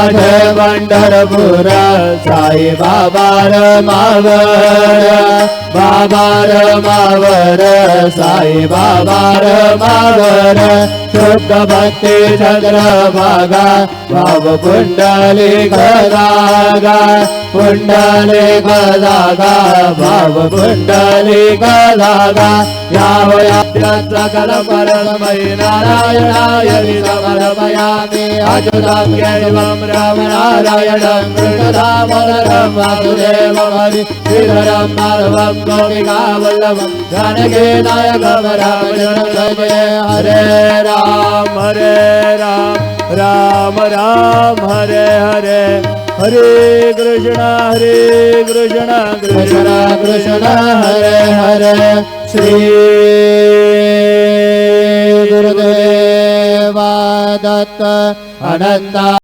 माझे पंढरपूर साई बाबा रमावर बाबा रमावर साई बाबा रमावर शुद्ध भक्ती चंद्रभागा भाव पुंडलिक जागा पुंडलिक जागा भाव पुंडलिक जागा यावयात्य सकल परमय नारायणाय समर्पयामि अच्युतं केशवं राम नारायणं कृष्णदामोदरं वासुदेवं हरिधरं माधवं गोपिकावल्लभं जानकीनायकं रामचन्द्रं हरे राम राम राम हरे हरे हरे कृष्ण कृष्ण कृष्ण हरे हरे श्री गुरुदेवा दत्त अनंता।